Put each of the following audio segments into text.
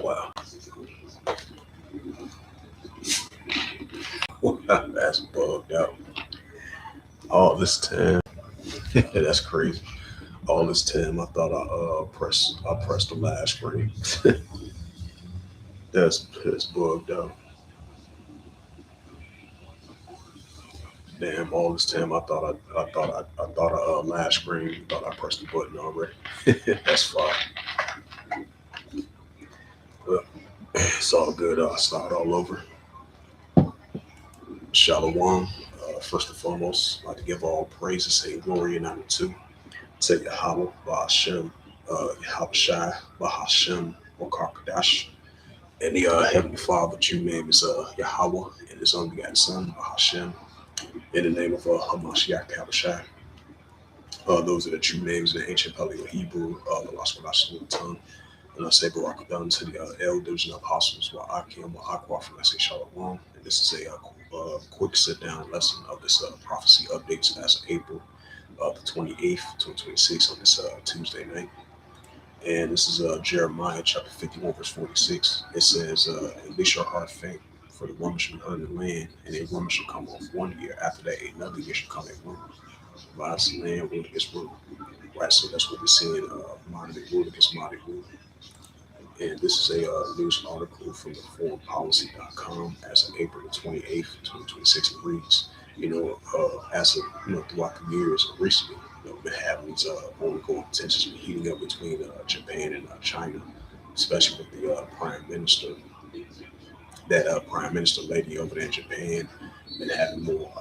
Wow. That's bugged out. All this time. That's crazy. All this time I thought I pressed the last screen. That's bugged out. Damn, all this time I thought I last screen thought I pressed the button already. That's fine. Well, it's all good. I'll start all over. Shalom. First and foremost, I'd like to give all praises and glory and honor to Yahweh, Bahashem, Yahweh Shai, Bahashem, Wakakadash. And the Heavenly Father, true name is Yahweh, and His only begotten Son, Bahashem, in the name of Hamashiach Yahushai. Those are the true names in the ancient Paleo Hebrew, the Lashon tongue. And I say Barak Adon to the elders and apostles, Wa'akim, Wa'akwa, from I say Shalom. And this is a quick sit down lesson of this prophecy updates as of April the 28th, 2026 on this Tuesday night. And this is Jeremiah chapter 51, verse 46. It says, "At least your heart faint, for the woman shall hunt the land, and a woman shall come off 1 year. After that, another year shall come a woman. Rise the land, rule against rule." Right, so that's what we're seeing, modern rule against modern rule. And this is a news article from the foreignpolicy.com as of April the 28th, 2026. It reads, as of, throughout the years recently, we've been having these ongoing tensions heating up between Japan and China, especially with the prime minister, that prime minister lady over there in Japan, been having more,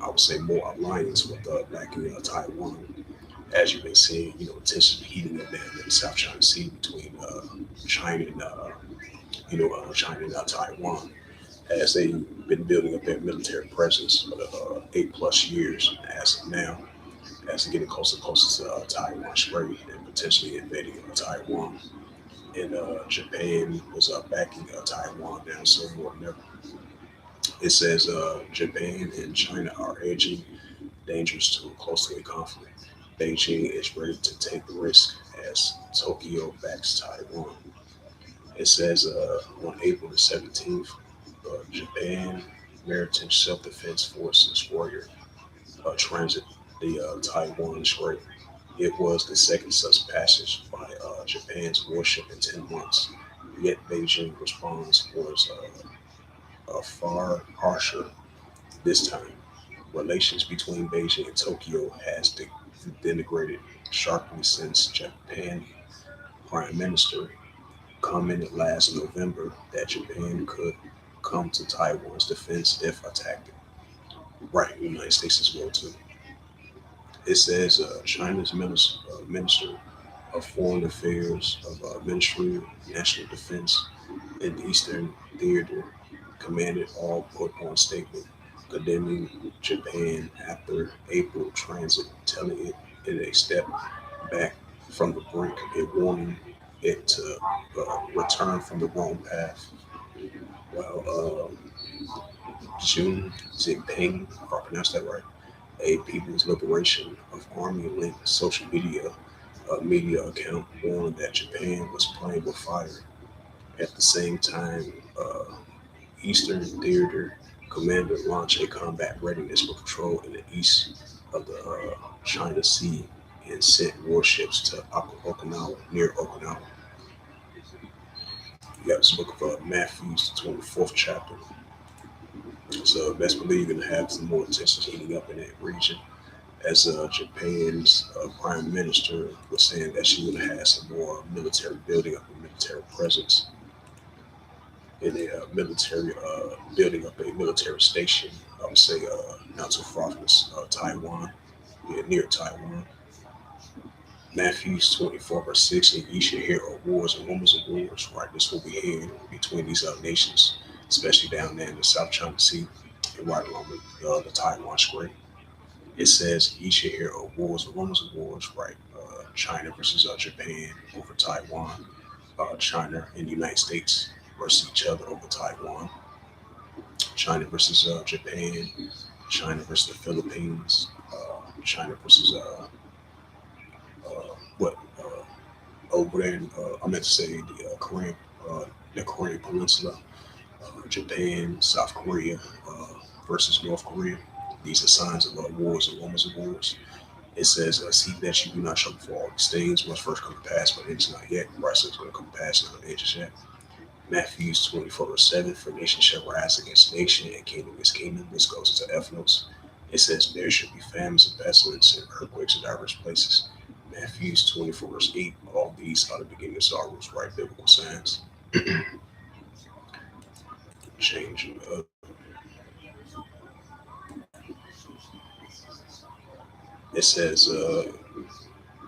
I would say, more alliance with back in Taiwan. As you've been seeing, tensions heating up down in the South China Sea between China and China and Taiwan, as they've been building up their military presence for the 8+ years. As of now, as they're getting closer and closer to Taiwan Strait and potentially invading Taiwan, and Japan was backing Taiwan down so more than ever. It says Japan and China are edging dangerous to close to a conflict. Beijing is ready to take the risk as Tokyo backs Taiwan. It says on April the 17th, Japan Maritime Self-Defense Forces warrior transit the Taiwan Strait. It was the second such passage by Japan's warship in 10 months. Yet Beijing response was far harsher this time. Relations between Beijing and Tokyo has denigrated sharply since Japan Prime Minister commented last November that Japan could come to Taiwan's defense if attacked. Right, the United States as well too. It says China's Minister of Foreign Affairs of Ministry of National Defense in the Eastern Theater commanded all put on statement condemning Japan after April transit, telling it in a step back from the brink, and warning it to return from the wrong path. While June Jinping, if I pronounced that right, a People's Liberation of Army linked social media account warned that Japan was playing with fire. At the same time, Eastern Theater Commander launched a combat readiness patrol in the east of the China Sea and sent warships to Okinawa, near Okinawa. You got this book of Matthew's 24th chapter. So best believe you're going to have some more tensions heating up in that region. As Japan's prime minister was saying that she would have some more military building up a military presence in a military building up a military station. I would say not too far from Taiwan, near Taiwan. Matthews 24 verse 6, and ye shall hear of wars and rumors of wars. Right, this will be hearing between these nations, especially down there in the South China Sea and right along with the Taiwan Strait. It says ye shall hear of wars and rumors of wars. Right, China versus Japan over Taiwan, China and the United States versus each other over Taiwan, China versus Japan, China versus the Philippines, China versus what over there. I meant to say the Korean, uh, the Korean Peninsula, Japan, South Korea versus North Korea. These are signs of wars and rumors of wars. It says, see that you do not show before all these things must first come to pass, but it is not yet. Right, so it's going to come to pass, not it is yet. Matthew 24:7, for nation shall rise against nation, and kingdom against kingdom. This goes into ethnos. It says, there should be famines and pestilence and earthquakes in diverse places. Matthew 24:8, all these are the beginning of sorrows, right? Biblical signs. Change. It says,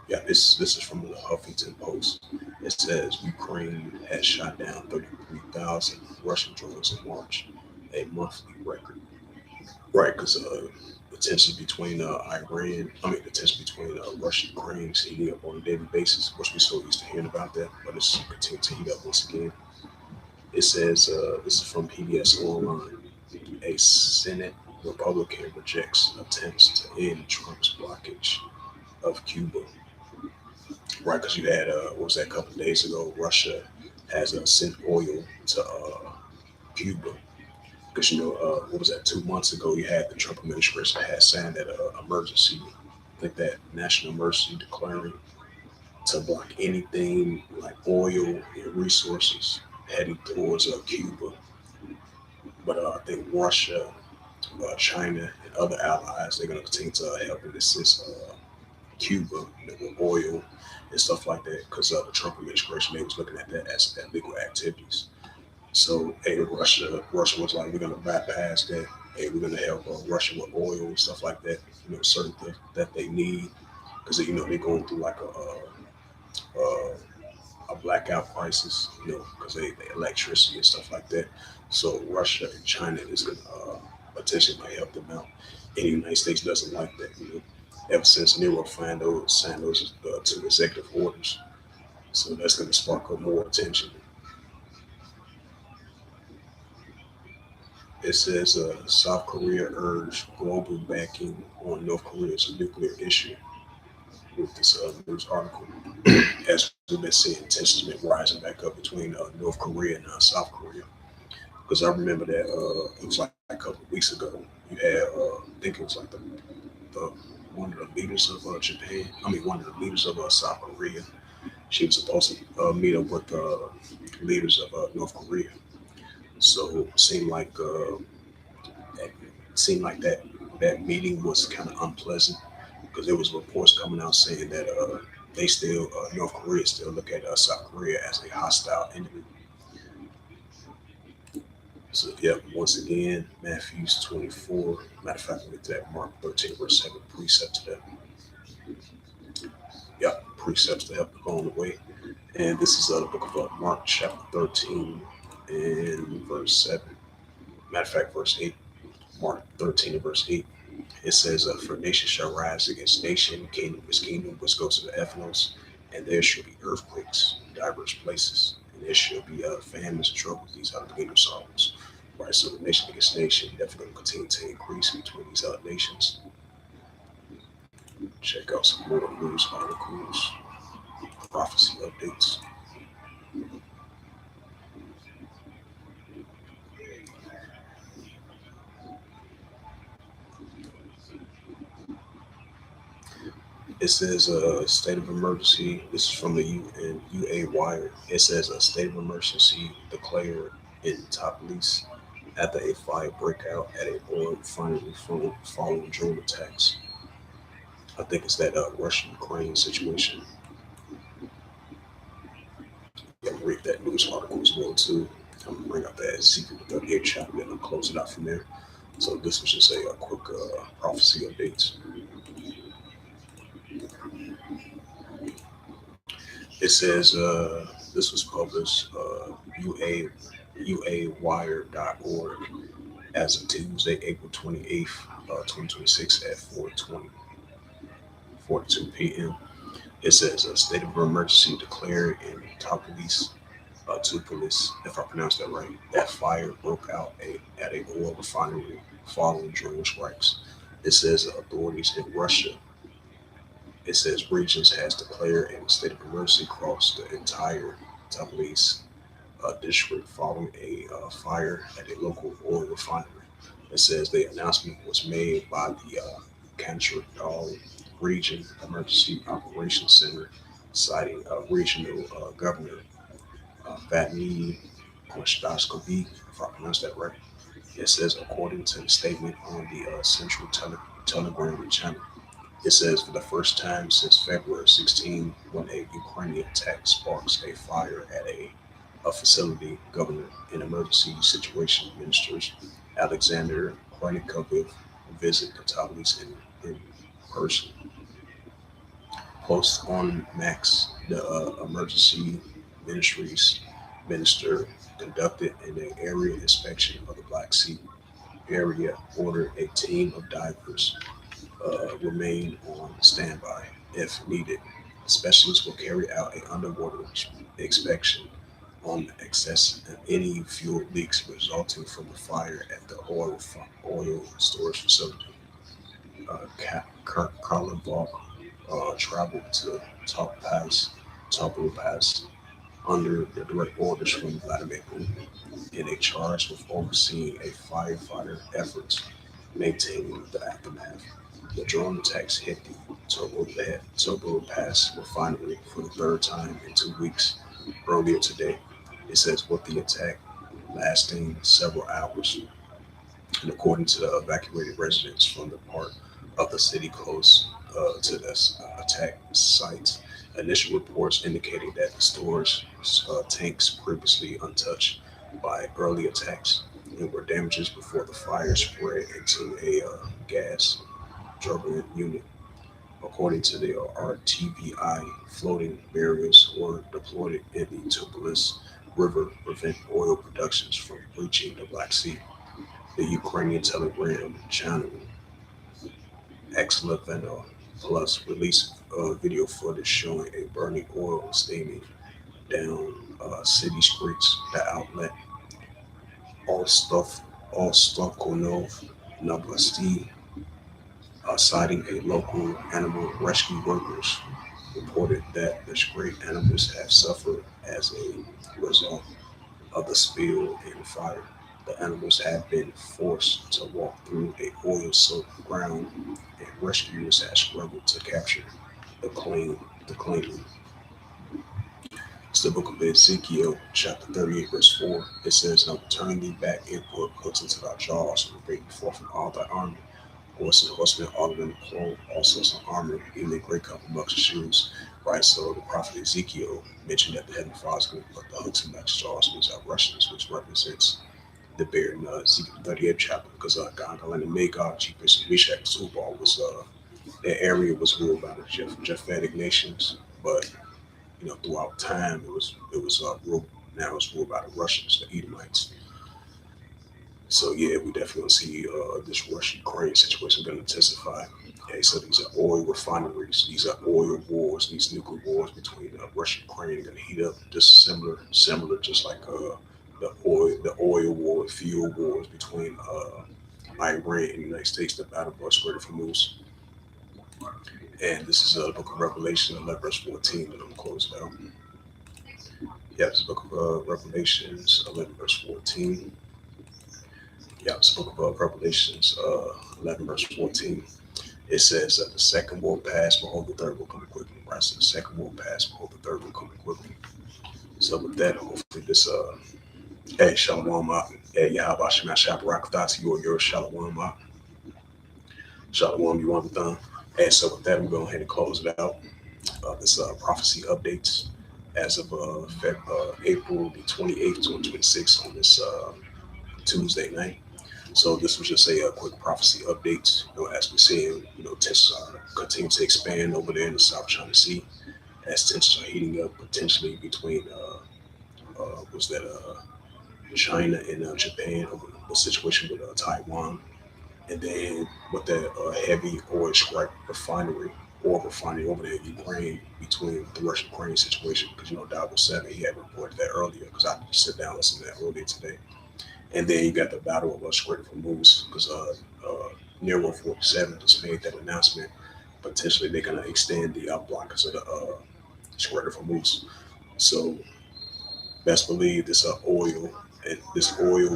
yeah, this is from the Huffington Post. It says Ukraine has shot down 33,000 Russian drones in March, a monthly record. Right, because the tension between the tension between Russia and Ukraine is heating up on a daily basis, which we so used to hearing about that, but it's continuing to heat up once again. It says, this is from PBS Online, a Senate Republican rejects attempts to end Trump's blockage of Cuba. Right, because you had, what was that, a couple of days ago, Russia has sent oil to Cuba. Because, what was that, 2 months ago, you had the Trump administration had signed that emergency, I think that national emergency declaring to block anything like oil and resources heading towards Cuba. But I think Russia, China, and other allies, they're going to continue to help and assist Cuba, with oil and stuff like that, because the Trump administration, they was looking at that as illegal activities. So, hey, Russia was like, we're gonna bypass that. Hey, we're gonna help Russia with oil and stuff like that. Certain things that they need, because they're going through like a blackout crisis. Because they electricity and stuff like that. So Russia and China is gonna potentially might help them out. And the United States doesn't like that. Ever since Nero signed those two executive orders, so that's gonna spark up more attention. It says South Korea urged global backing on North Korea's nuclear issue with this news article. As we've been seeing, tensions been rising back up between North Korea and South Korea. Because I remember that it was like a couple of weeks ago. You had, I think it was like the one of the leaders of Japan. One of the leaders of South Korea. She was supposed to meet up with the leaders of North Korea. So it seemed like that meeting was kind of unpleasant because there was reports coming out saying that they still North Korea still look at South Korea as a hostile enemy. So yeah, once again, Matthew's 24. Matter of fact, we get to that Mark 13:7 precept to that. Yeah, precepts to help along the way. And this is the book of Mark chapter 13 and verse 7. Matter of fact, verse 8. Mark 13 and verse 8. It says, for nation shall rise against nation, kingdom against kingdom, which goes to the ethnos, and there shall be earthquakes in diverse places, and there shall be famines and troubles. These are the beginning of sorrows. Right, so the nation against nation definitely going to continue to increase between these other nations. Check out some more news articles, prophecy updates. It says a state of emergency. This is from the UA Wire. It says a state of emergency declared in Tbilisi after a fire breakout at a oil refinery following drone attacks. I think it's that Russia-Ukraine situation. Yeah, I'm gonna read that news article as well too. I'm gonna bring up that Ezekiel 38 chapter and I'll close it out from there. So this was just a quick prophecy updates. It says this was published uawire.org as of Tuesday, April 28th, 2026 at 4:42 p.m. It says a state of emergency declared in Tupolis, if I pronounce that right. That fire broke out at a oil refinery following drone strikes. It says authorities in Russia. It says regions has declared a state of emergency across the entire Propecy district following a fire at a local oil refinery. It says the announcement was made by the Cantrell Region Emergency Operations Center, citing regional governor Vatni Koshtaskovi, if I pronounced that right. It says, according to the statement on the Central Telegram channel, it says for the first time since February 16, when a Ukrainian attack sparks a fire at a facility, Governor and Emergency Situation Ministers Alexander Kornikovich visit Katowice in person. Post on Max, the emergency ministries minister conducted an area inspection of the Black Sea area, ordered a team of divers remain on standby if needed. Specialists will carry out an underwater inspection on excess any fuel leaks resulting from the fire at the oil storage facility. Karlovac traveled to Top Pass, Topol Pass, under the direct orders from Vladimir Putin, and a charge with overseeing a firefighter efforts maintaining the aftermath. The drone attacks hit the Topol Pass refinery for the third time in 2 weeks earlier today. It says with the attack lasting several hours, and according to the evacuated residents from the part of the city close to this attack site, initial reports indicating that the storage tanks previously untouched by early attacks and were damages before the fire spread into a gas turbine unit. According to the RTVI, floating barriers were deployed in the Tupolis River to prevent oil productions from reaching the Black Sea. The Ukrainian Telegram channel Xleveno Plus released video footage showing a burning oil steaming down city streets. The outlet All Stuff Konov Noblasti, citing a local animal rescue workers, reported that the stray animals have suffered as a result of the spill and fire. The animals have been forced to walk through a oil-soaked ground, and rescuers have struggled to capture the claim. The claim. It's the book of Ezekiel, chapter 38, verse 4. It says, "Now turn thee back and put hooks into thy jaws, and bring forth from all thy army, horses, horsemen, all of them clothed, all sorts of armor, even a great couple of bucks of shoes." Right, so the prophet Ezekiel mentioned that the heavenly Father is going to put the hooks in thy jaws, means our Russians, which represents the bear in Ezekiel 38 chapter, because God, and Magog, Jeepers, and Meshach, and Tubal was that area was ruled by the Japhetic nations, but throughout time it was ruled, now it's ruled by the Russians, the Edomites. So yeah, we definitely see this Russia-Ukraine situation going to intensify. Okay, so these are oil refineries, these are oil wars, these nuclear wars between Russia and Ukraine are going to heat up, just similar, just like the oil war, fuel wars between Iran and the United States, the battle of Strait of Hormuz. And this is the book of Revelation 11, verse 14, that I'm closing out. Yeah, it's the book of Revelations 11, verse 14. Yeah, it's the book of Revelations 11, verse 14. It says that the second will pass, behold, the third will come quickly. Right? So the second will pass, behold, the third will come quickly. So with that, hopefully this, hey, Shalom, hey, Yahweh Shema Shabbat, you or your Shalom, Shalom, you want to. Hey, so with that, I'm going ahead and close it out. This prophecy updates as of April the 28th, 2026 on this Tuesday night. So this was just a quick prophecy update. As we're seeing, tensions are continue to expand over there in the South China Sea, as tensions are heating up potentially between was that China and Japan over the situation with Taiwan, and then with that heavy oil scrap oil refinery over there in Ukraine between the Russia-Ukraine situation, because Davos 7, he had reported that earlier, because I sit down and listen to that earlier today. And then you got the battle of Strait of Hormuz, because Nero 47 just made that announcement. Potentially they're going to extend the blockers of the Strait of Hormuz. So Best believe this oil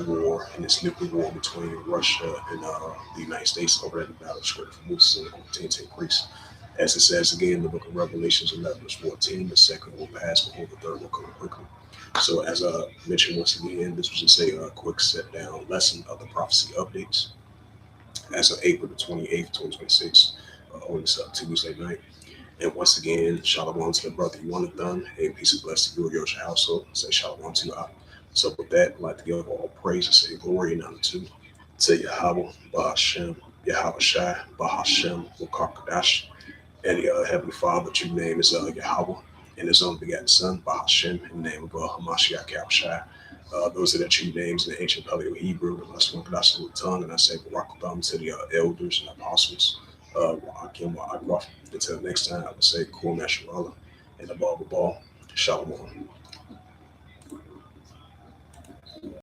war and this nuclear war between Russia and the United States over at the Battle of Strait of Hormuz is going to continue to increase. As it says again in the book of Revelations 11 verse 14, the second will pass before the third will come quickly. So as I mentioned once again, this was just a quick set down lesson of the prophecy updates as of April the 28th, 2026, on this Tuesday night. And once again, shalom to the brother you want it done. Hey, peace and blessing you and your household. Say shalom to you. So with that, I'd like to give all praise and say glory and honor to Yahweh, Bahashem, Yahweh Shai, Bahashem, Wakakadash, and the Heavenly Father, true name is Yahweh, and His only begotten Son, Bahashem, in the name of Hamashiach Yahushai. Those are the true names in the ancient Paleo Hebrew, the last one Kadash tongue, and I say Barakadam to the elders and apostles, Wa'akim Wa'akwaf. Until next time, I would say Kum Yasharallah and above all, Shalom.